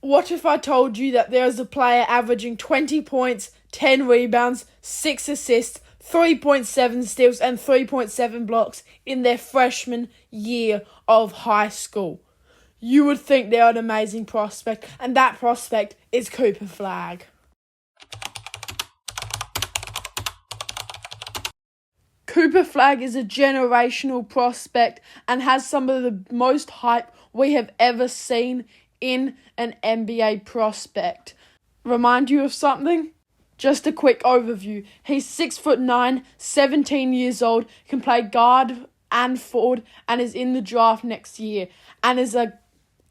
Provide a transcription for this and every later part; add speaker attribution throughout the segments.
Speaker 1: What if I told you that there is a player averaging 20 points, 10 rebounds, 6 assists, 3.7 steals, and 3.7 blocks in their freshman year of high school? You would think they're an amazing prospect, and that prospect is Cooper Flagg. Cooper Flagg is a generational prospect and has some of the most hype we have ever seen in an NBA prospect. Remind you of something? Just a quick overview. He's 6'9", 17 years old, can play guard and forward, and is in the draft next year, and is a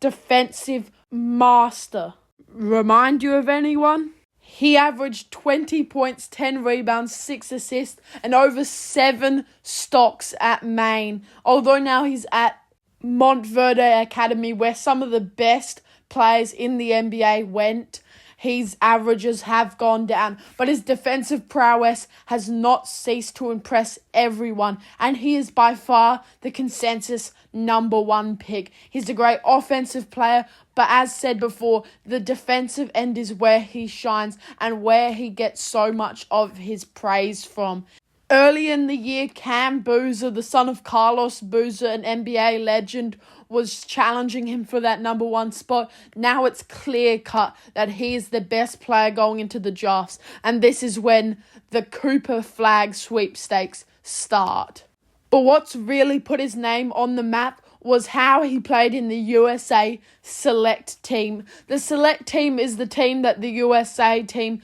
Speaker 1: defensive master. Remind you of anyone? He averaged 20 points, 10 rebounds, 6 assists, and over 7 stocks at Maine. Although now he's at Montverde Academy, where some of the best players in the NBA went, his averages have gone down, but his defensive prowess has not ceased to impress everyone, and he is by far the consensus number 1 pick. He's a great offensive player, but as said before, the defensive end is where he shines and where he gets so much of his praise from. Early in the year, Cam Boozer, the son of Carlos Boozer, an NBA legend, was challenging him for that number 1 spot. Now it's clear cut that he is the best player going into the drafts, and this is when the Cooper Flagg sweepstakes start. But what's really put his name on the map was how he played in the USA Select Team. The Select Team is the team that the USA team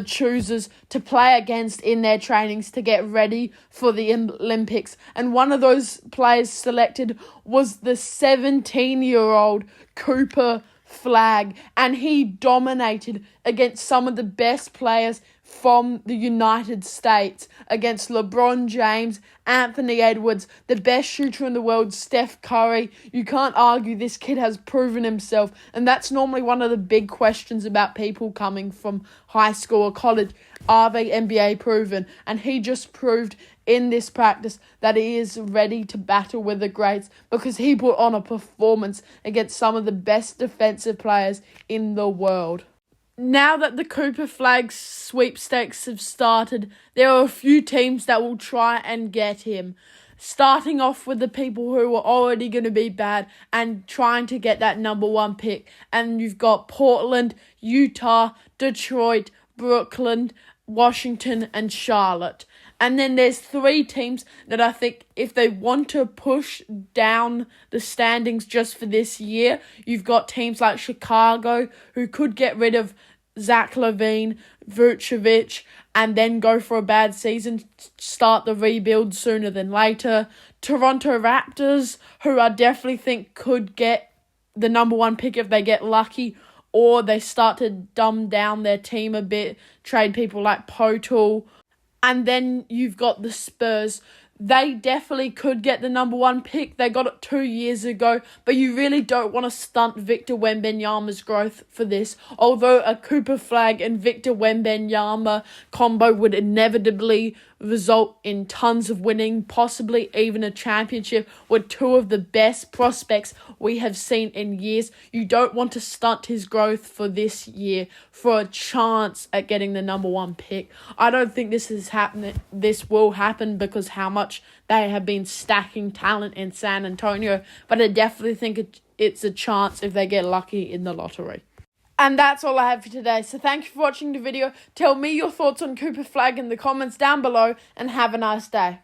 Speaker 1: chooses to play against in their trainings to get ready for the Olympics. And one of those players selected was the 17-year-old Cooper Flagg, and he dominated against some of the best players from the United States, against LeBron James, Anthony Edwards, the best shooter in the world, Steph Curry. You can't argue this kid has proven himself, and that's normally one of the big questions about people coming from high school or college. Are they NBA proven? And he just proved in this practice that he is ready to battle with the greats, because he put on a performance against some of the best defensive players in the world. Now that the Cooper Flagg sweepstakes have started, there are a few teams that will try and get him. Starting off with the people who are already going to be bad and trying to get that number 1 pick. And you've got Portland, Utah, Detroit, Brooklyn, Washington, and Charlotte. And then there's 3 teams that I think if they want to push down the standings just for this year, you've got teams like Chicago, who could get rid of Zach LaVine, Vucevic, and then go for a bad season, start the rebuild sooner than later. Toronto Raptors, who I definitely think could get the number 1 pick if they get lucky, or they start to dumb down their team a bit, trade people like Poeltl. And then you've got the Spurs. They definitely could get the number 1 pick. They got it 2 years ago, but you really don't want to stunt Victor Wembanyama's growth for this. Although a Cooper Flagg and Victor Wembanyama combo would inevitably result in tons of winning, possibly even a championship with 2 of the best prospects we have seen in years. You don't want to stunt his growth for this year for a chance at getting the number 1 pick. I don't think this will happen because how much they have been stacking talent in San Antonio, but I definitely think it's a chance if they get lucky in the lottery. And that's all I have for today. So thank you for watching the video. Tell me your thoughts on Cooper Flagg in the comments down below, and have a nice day.